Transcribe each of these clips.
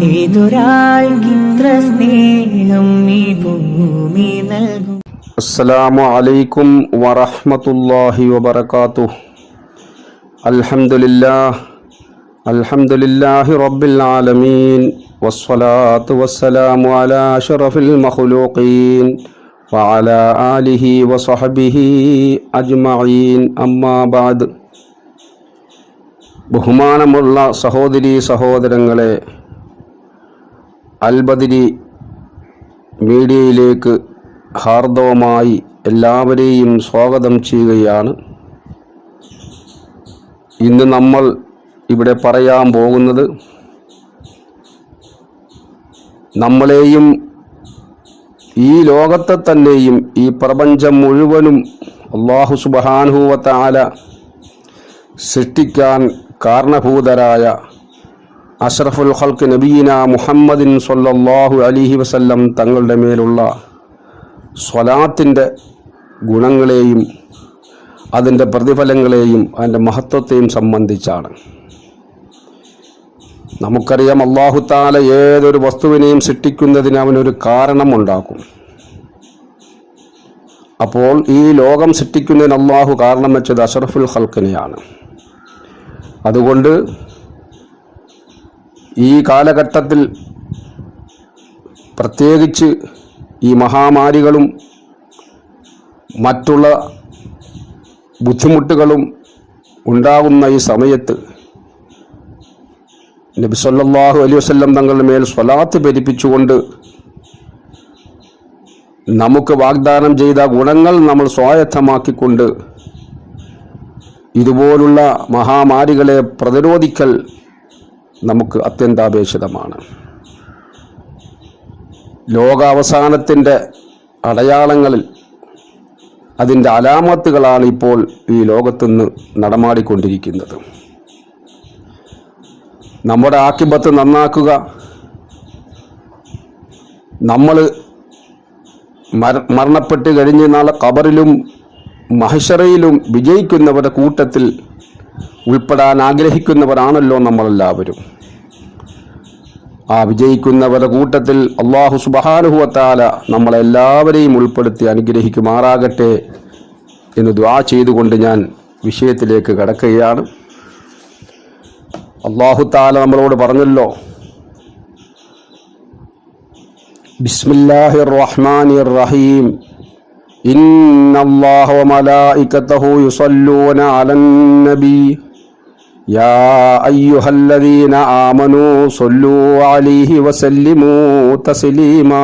ഏതൊരാൾക്കിത്ര സ്നേഹം ഈ ഭൂമി നൽകും. അസ്സലാമു അലൈക്കും വറഹ്മത്തുള്ളാഹി വബറകാതുഹു. അൽഹംദുലില്ലാഹി റബ്ബിൽ ആലമീൻ വസ്സലാത്തു വസ്സലാമു അലാ അഷ്റഫിൽ മഖ്ലൂഖീൻ വഅലാ ആലിഹി വസഹ്ബിഹി അജ്മഈൻ. അമ്മാ ബഅദ്. ബഹുമാനമുള്ള സഹോദരീ സഹോദരങ്ങളെ, അൽബദരി മീഡിയയിലേക്ക് ഹാർദവമായി എല്ലാവരെയും സ്വാഗതം ചെയ്യുകയാണ്. ഇന്ന് നമ്മൾ ഇവിടെ പറയാൻ പോകുന്നത് നമ്മളെയും ഈ ലോകത്തെ തന്നെയും ഈ പ്രപഞ്ചം മുഴുവനും അല്ലാഹു സുബ്ഹാനഹു വ തആല സൃഷ്ടിക്കാൻ കാരണഭൂതരായ അഷ്റഫുൽ ഖൽഖ് നബിയിന മുഹമ്മദിൻ സ്വല്ലല്ലാഹു അലൈഹി വസല്ലം തങ്ങളുടെ മേലുള്ള സ്വലാത്തിൻ്റെ ഗുണങ്ങളെയും അതിൻ്റെ പ്രതിഫലങ്ങളെയും അതിൻ്റെ മഹത്വത്തെയും സംബന്ധിച്ചാണ്. നമുക്കറിയാം, അല്ലാഹു തആല ഏതൊരു വസ്തുവിനെയും സൃഷ്ടിക്കുന്നതിന് അവനൊരു കാരണമുണ്ടാക്കും. അപ്പോൾ ഈ ലോകം സൃഷ്ടിക്കുന്നതിന് അല്ലാഹു കാരണം വെച്ചത് അഷ്റഫുൽ ഖൽഖിനെയാണ്. അതുകൊണ്ട് ഈ കാലഘട്ടത്തിൽ പ്രത്യേകിച്ച് ഈ മഹാമാരികളും മറ്റുള്ള ബുദ്ധിമുട്ടുകളും ഉണ്ടാകുന്ന ഈ സമയത്ത് നബി സല്ലല്ലാഹു അലൈഹി വസല്ലം തങ്ങളുടെ മേൽ സ്വലാത്ത് പെരുപ്പിച്ചുകൊണ്ട് നമുക്ക് വാഗ്ദാനം ചെയ്ത ഗുണങ്ങൾ നമ്മൾ സ്വായത്തമാക്കിക്കൊണ്ട് ഇതുപോലുള്ള മഹാമാരികളെ പ്രതിരോധിക്കൽ നമുക്ക് അത്യന്താപേക്ഷിതമാണ്. ലോകാവസാനത്തിൻ്റെ അടയാളങ്ങളിൽ അതിൻ്റെ അലാമത്തുകളാണ് ഇപ്പോൾ ഈ ലോകത്തുനിന്ന് നടമാടിക്കൊണ്ടിരിക്കുന്നത്. നമ്മുടെ ആക്കിബത്ത് നന്നാക്കുക, നമ്മൾ മരണപ്പെട്ട് കഴിഞ്ഞ് നാളെ ഖബറിലും മഹ്ശറയിലും വിജയിക്കുന്നവരുടെ കൂട്ടത്തിൽ ഉൾപ്പെടാൻ ആഗ്രഹിക്കുന്നവരാണല്ലോ നമ്മളെല്ലാവരും. ആ വിജയിക്കുന്നവരുടെ കൂട്ടത്തിൽ അല്ലാഹു സുബ്ഹാനഹു വ തആല നമ്മളെല്ലാവരെയും ഉൾപ്പെടുത്തി അനുഗ്രഹിക്കുമാറാകട്ടെ എന്ന് ദുആ ചെയ്തുകൊണ്ട് ഞാൻ വിഷയത്തിലേക്ക് കടക്കുകയാണ്. അല്ലാഹു തആല നമ്മളോട് പറഞ്ഞല്ലോ, ബിസ്മില്ലാഹിർ റഹ്മാനിർ റഹീം, ഇന്നല്ലാഹ വ മലായികതഹു യുസല്ലൂന അലൻ നബി യാ അയ്യുഹല്ലദീന ആമനൂ സ്വല്ലൂ അലൈഹി വസല്ലിമൂ തസ്ലീമാ.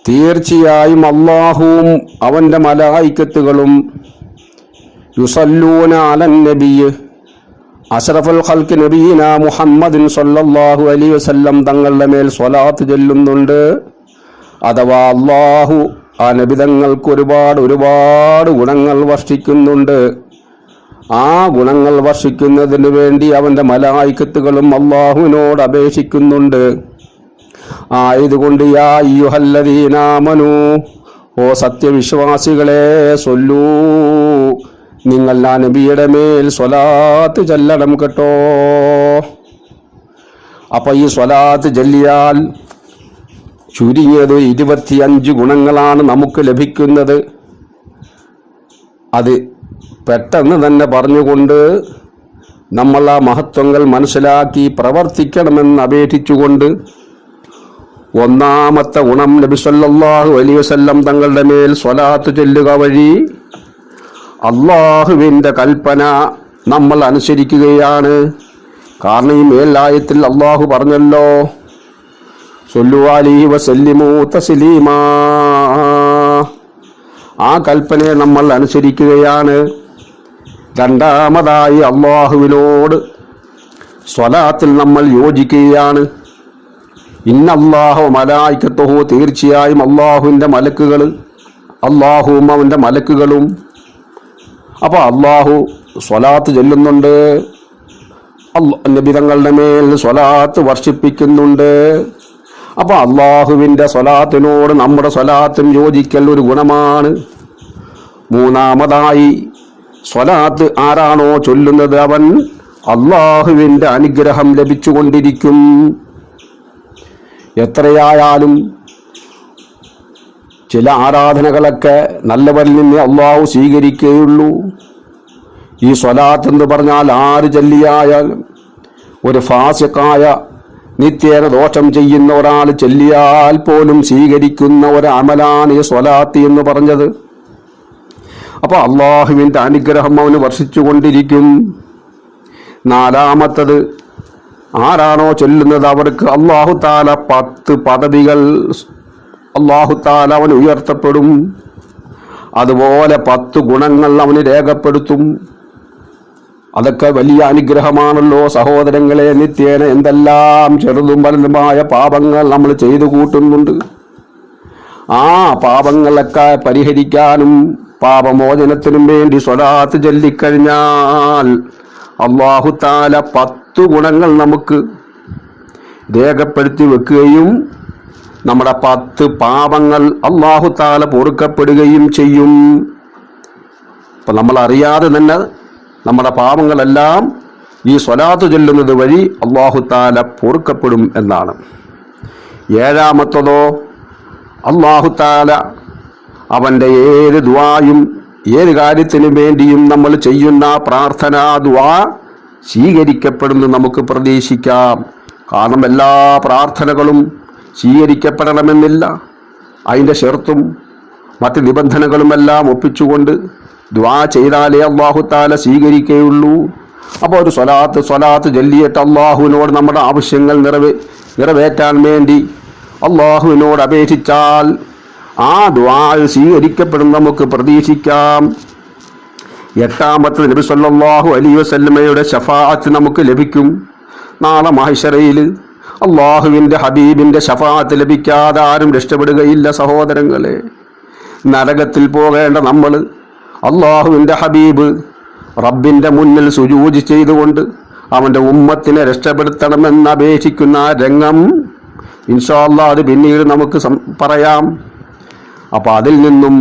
തീർച്ചയായും അല്ലാഹുവും അവൻ്റെ മലായികത്തുകളും യുസല്ലൂന അലൻ നബി, അഷ്റഫുൽ ഖൽഖ് നബീന മുഹമ്മദിൻ സ്വല്ലല്ലാഹു അലൈഹി വസല്ലം തങ്ങളുടെ മേൽ സ്വലാത്ത് ചൊല്ലുന്നുണ്ട്. അഥവാ അല്ലാഹു ആ നബി തങ്ങൾക്ക് ഒരുപാട് ഗുണങ്ങൾ വർഷിക്കുന്നുണ്ട്. ആ ഗുണങ്ങൾ വർഷിക്കുന്നതിന് വേണ്ടി അവൻ്റെ മലായികത്തുകളും അല്ലാഹുവിനോട് അപേക്ഷിക്കുന്നുണ്ട്. ആയതുകൊണ്ട് യാ അയ്യുഹല്ലദീന ആമനൂ, ഓ സത്യവിശ്വാസികളെ, സ്വല്ലൂ, നിങ്ങൾ ആ നബിയുടെ മേൽ സ്വലാത്ത് ചൊല്ലണം കേട്ടോ. അപ്പൊ ഈ സ്വലാത്ത് ചൊല്ലിയാൽ ചുരുങ്ങിയത് 25 ഗുണങ്ങളാണ് നമുക്ക് ലഭിക്കുന്നത്. അത് പെട്ടെന്ന് തന്നെ പറഞ്ഞുകൊണ്ട് നമ്മൾ ആ മഹത്വങ്ങൾ മനസ്സിലാക്കി പ്രവർത്തിക്കണമെന്ന് അപേക്ഷിച്ചുകൊണ്ട്, ഒന്നാമത്തെ ഗുണം, നബി സല്ലല്ലാഹു അലൈഹി വസല്ലം തങ്ങളുടെ മേൽ സ്വലാത്ത് ചൊല്ലുക വഴി അല്ലാഹുവിൻ്റെ കൽപ്പന നമ്മൾ അനുസരിക്കുകയാണ്. കാരണം ഈ മേലായത്തിൽ അല്ലാഹു പറഞ്ഞല്ലോ, സ്വല്ലു അലൈഹി വസല്ലിമൂ തസ്ലീമാ. ആ കൽപ്പനയെ നമ്മൾ അനുസരിക്കുകയാണ്. രണ്ടാമതായി അല്ലാഹുവിനോട് സ്വലാത്തിൽ നമ്മൾ യോജിക്കുകയാണ്. ഇന്നല്ലാഹു മലായികത്തുഹു, തീർച്ചയായും അല്ലാഹുവിൻ്റെ മലക്കുകൾ, അല്ലാഹുവും അവൻ്റെ മലക്കുകളും. അപ്പോൾ അല്ലാഹു സ്വലാത്ത് ചൊല്ലുന്നുണ്ട്, നബി തങ്ങളുടെ മേൽ സ്വലാത്ത് വർഷിപ്പിക്കുന്നുണ്ട്. അപ്പോൾ അള്ളാഹുവിൻ്റെ സ്വലാത്തിനോട് നമ്മുടെ സ്വലാത്തും യോജിക്കൽ ഒരു ഗുണമാണ്. മൂന്നാമതായി സ്വലാത്ത് ആരാണോ ചൊല്ലുന്നത് അവൻ അള്ളാഹുവിൻ്റെ അനുഗ്രഹം ലഭിച്ചുകൊണ്ടിരിക്കും. എത്രയായാലും ചില ആരാധനകളൊക്കെ നല്ലവരിൽ നിന്ന് അള്ളാഹു സ്വീകരിക്കുകയുള്ളൂ. ഈ സ്വലാത്ത് എന്ന് പറഞ്ഞാൽ ആര് ചൊല്ലിയായാലും, ഒരു ഫാസിഖായ നിത്യേന ദോഷം ചെയ്യുന്ന ഒരാൾ ചൊല്ലിയാൽ പോലും സ്വീകരിക്കുന്ന ഒരു അമലാണ് ഈ സ്വലാത്ത് എന്ന് പറഞ്ഞത്. അപ്പോൾ അള്ളാഹുവിൻ്റെ അനുഗ്രഹം അവന് വർഷിച്ചുകൊണ്ടിരിക്കും. നാലാമത്തത്, ആരാണോ ചൊല്ലുന്നത് അവർക്ക് അള്ളാഹു താല 10 പദവികൾ അള്ളാഹു താല അവന് ഉയർത്തപ്പെടും. അതുപോലെ 10 ഗുണങ്ങൾ അവന് രേഖപ്പെടുത്തും. അതൊക്കെ വലിയ അനുഗ്രഹമാണല്ലോ സഹോദരങ്ങളെ. നിത്യേന എന്തെല്ലാം ചെറുതും വലുതുമായ പാപങ്ങൾ നമ്മൾ ചെയ്തു കൂട്ടുന്നുണ്ട്. ആ പാപങ്ങളൊക്കെ പരിഹരിക്കാനും പാപമോചനത്തിനും വേണ്ടി സ്വലാത്ത് ചൊല്ലിക്കഴിഞ്ഞാൽ അല്ലാഹു തആല 10 ഗുണങ്ങൾ നമുക്ക് രേഖപ്പെടുത്തി വെക്കുകയും നമ്മുടെ 10 പാപങ്ങൾ അല്ലാഹു തആല പൊറുക്കപ്പെടുകയും ചെയ്യും. അപ്പം നമ്മൾ അറിയാതെ തന്നെ നമ്മുടെ പാപങ്ങളെല്ലാം ഈ സ്വലാത്ത് ചൊല്ലുന്നത് വഴി അല്ലാഹു തആല പൊറുക്കപ്പെടും എന്നാണ്. ഏഴാമത്തതോ, അല്ലാഹു തആല അവൻ്റെ ഏത് ദുആയും ഏത് കാര്യത്തിനു വേണ്ടിയും നമ്മൾ ചെയ്യുന്ന പ്രാർത്ഥനാ ദുആ സ്വീകരിക്കപ്പെടുന്നു നമുക്ക് പ്രതീക്ഷിക്കാം. കാരണം എല്ലാ പ്രാർത്ഥനകളും സ്വീകരിക്കപ്പെടണമെന്നില്ല. അതിൻ്റെ ഷർത്തും മറ്റ് നിബന്ധനകളുമെല്ലാം ഒപ്പിച്ചുകൊണ്ട് ദുആ ചെയ്താലേ അല്ലാഹു തആല സ്വീകരിക്കുകയുള്ളൂ. അപ്പോൾ ഒരു സ്വലാത്ത് ചൊല്ലിയിട്ട് അല്ലാഹുവിനോട് നമ്മുടെ ആവശ്യങ്ങൾ നിറവേറ്റാൻ വേണ്ടി അല്ലാഹുവിനോട് അപേക്ഷിച്ചാൽ ആ ദുആ സ്വീകരിക്കപ്പെടും നമുക്ക് പ്രതീക്ഷിക്കാം. എട്ടാമത്തെ, നബി സല്ലല്ലാഹു അലൈഹി വസല്ലമയുടെ ശഫാഅത്ത് നമുക്ക് ലഭിക്കും. നാളെ മഹ്ശറയിൽ അല്ലാഹുവിൻ്റെ ഹബീബിൻ്റെ ശഫാഅത്ത് ലഭിക്കാതെ ആരും രക്ഷപ്പെടുകയില്ല സഹോദരങ്ങളെ. നരകത്തിൽ പോകേണ്ട നമ്മൾ അല്ലാഹുവിൻ്റെ ഹബീബ് റബ്ബിൻ്റെ മുന്നിൽ സുജൂദ് ചെയ്തുകൊണ്ട് അവൻ്റെ ഉമ്മത്തിനെ രക്ഷപ്പെടുത്തണമെന്ന് അപേക്ഷിക്കുന്ന ആ രംഗം ഇൻഷാ അല്ലാഹ് അത് പിന്നീട് നമുക്ക് പറയാം. അപ്പോൾ അതിൽ നിന്നും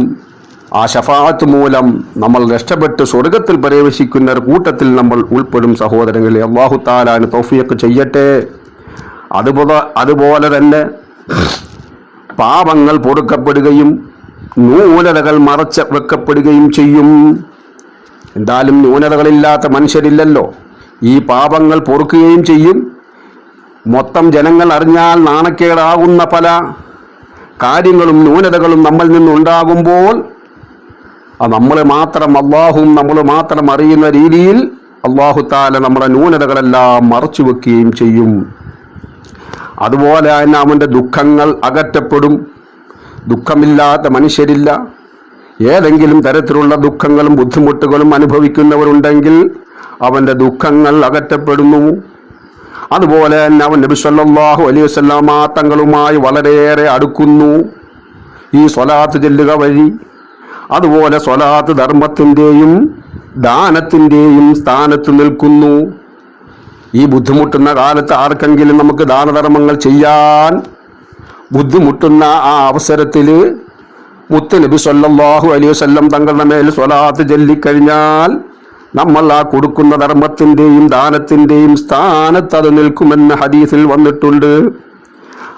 ആ ശഫാഅത്ത് മൂലം നമ്മൾ രക്ഷപ്പെട്ട് സ്വർഗത്തിൽ പ്രവേശിക്കുന്ന ഒരു കൂട്ടത്തിൽ നമ്മൾ ഉൾപ്പെടും സഹോദരങ്ങളെ. അല്ലാഹു തആല തൗഫീഖ് ചെയ്യട്ടെ. അതുപോലെ തന്നെ പാപങ്ങൾ പൊറുക്കപ്പെടുകയും ന്യൂനതകൾ മറച്ച് വെക്കപ്പെടുകയും ചെയ്യും. എന്തായാലും ന്യൂനതകളില്ലാത്ത മനുഷ്യരില്ലല്ലോ. ഈ പാപങ്ങൾ പൊറുക്കുകയും ചെയ്യും. മൊത്തം ജനങ്ങൾ അറിഞ്ഞാൽ നാണക്കേടാകുന്ന പല കാര്യങ്ങളും ന്യൂനതകളും നമ്മളിൽ നിന്നുണ്ടാകുമ്പോൾ നമ്മൾ മാത്രം അള്ളാഹുവും നമ്മൾ മാത്രം അറിയുന്ന രീതിയിൽ അല്ലാഹു തആല നമ്മുടെ ന്യൂനതകളെല്ലാം മറച്ചു വെക്കുകയും ചെയ്യും. അതുപോലെ തന്നെ അവൻ്റെ ദുഃഖങ്ങൾ അകറ്റപ്പെടും. ദുഃഖമില്ലാത്ത മനുഷ്യരില്ല. ഏതെങ്കിലും തരത്തിലുള്ള ദുഃഖങ്ങളും ബുദ്ധിമുട്ടുകളും അനുഭവിക്കുന്നവരുണ്ടെങ്കിൽ അവൻ്റെ ദുഃഖങ്ങൾ അകറ്റപ്പെടുന്നു. അതുപോലെ തന്നെ അവൻ നബി സല്ലല്ലാഹു അലൈഹി വസല്ലമ തങ്ങളുമായി വളരെയേറെ അടുക്കുന്നു ഈ സ്വലാത്ത് ചൊല്ലുക വഴി. അതുപോലെ സ്വലാത്ത് ധർമ്മത്തിൻ്റെയും ദാനത്തിൻ്റെയും സ്ഥാനത്ത് നിൽക്കുന്നു. ഈ ബുദ്ധിമുട്ടുന്ന കാലത്ത് ആർക്കെങ്കിലും നമുക്ക് ദാനധർമ്മങ്ങൾ ചെയ്യാൻ ബുദ്ധിമുട്ടുന്ന ആ അവസരത്തിൽ മുത്ത് നബി സല്ലല്ലാഹു അലൈഹി വസല്ലം തങ്ങളുടെ മേൽ സ്വലാത്ത് ചൊല്ലിക്കഴിഞ്ഞാൽ നമ്മൾ ആ കൊടുക്കുന്ന ധർമ്മത്തിൻ്റെയും ദാനത്തിൻ്റെയും സ്ഥാനത്ത് അത് നിൽക്കുമെന്ന് ഹദീസിൽ വന്നിട്ടുണ്ട്.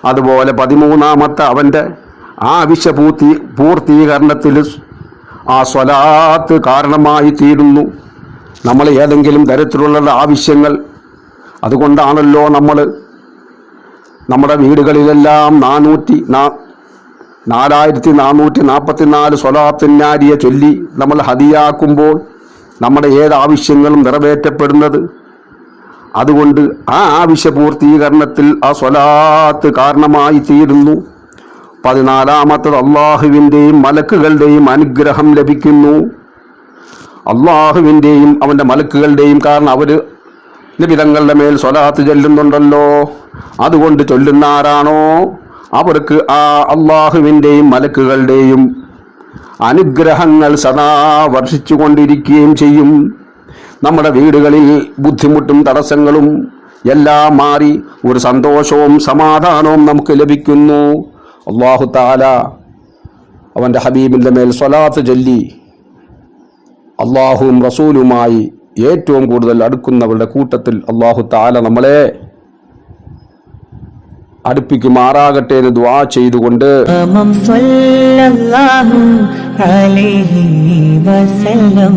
അതുപോലെ 13ാമത്തെ അവൻ്റെ ആവശ്യ പൂർത്തീകരണത്തിൽ ആ സ്വലാത്ത് കാരണമായി തീരുന്നു. നമ്മൾ ഏതെങ്കിലും തരത്തിലുള്ള ആവശ്യങ്ങൾ, അതുകൊണ്ടാണല്ലോ നമ്മൾ നമ്മുടെ വീടുകളിലെല്ലാം 4444 സ്വലാത്തുന്നാരിയെ ചൊല്ലി നമ്മൾ ഹദിയാക്കുമ്പോൾ നമ്മുടെ ഏത് ആവശ്യങ്ങളും നിറവേറ്റപ്പെടുന്നത്. അതുകൊണ്ട് ആ ആവശ്യ പൂർത്തീകരണത്തിൽ ആ സ്വലാത്ത് കാരണമായി തീരുന്നു. 14ാമത്തത്, അള്ളാഹുവിൻ്റെയും മലക്കുകളുടെയും അനുഗ്രഹം ലഭിക്കുന്നു. അള്ളാഹുവിൻ്റെയും അവൻ്റെ മലക്കുകളുടെയും, കാരണം അവർ നബിതങ്ങളുടെ മേൽ സ്വലാത്ത് ചൊല്ലുന്നുണ്ടല്ലോ. അതുകൊണ്ട് ചൊല്ലുന്ന ആരാണോ അവർക്ക് ആ അള്ളാഹുവിൻ്റെയും മലക്കുകളുടെയും അനുഗ്രഹങ്ങൾ സദാ വർഷിച്ചു കൊണ്ടിരിക്കുകയും ചെയ്യും. നമ്മുടെ വീടുകളിൽ ബുദ്ധിമുട്ടും തടസ്സങ്ങളും എല്ലാം മാറി ഒരു സന്തോഷവും സമാധാനവും നമുക്ക് ലഭിക്കുന്നു. അല്ലാഹു തആല അവൻ്റെ ഹബീബിൻ്റെ മേൽ സ്വലാത്ത് ചൊല്ലി അള്ളാഹുവും റസൂലുമായി ഏറ്റവും കൂടുതൽ അടുക്കുന്നവരുടെ കൂട്ടത്തിൽ അല്ലാഹു തആല നമ്മളെ അടുപ്പിക്കുമാറാകട്ടെ എന്ന് ദുആ ചെയ്തുകൊണ്ട് സല്ലല്ലാഹു അലൈഹി വസല്ലം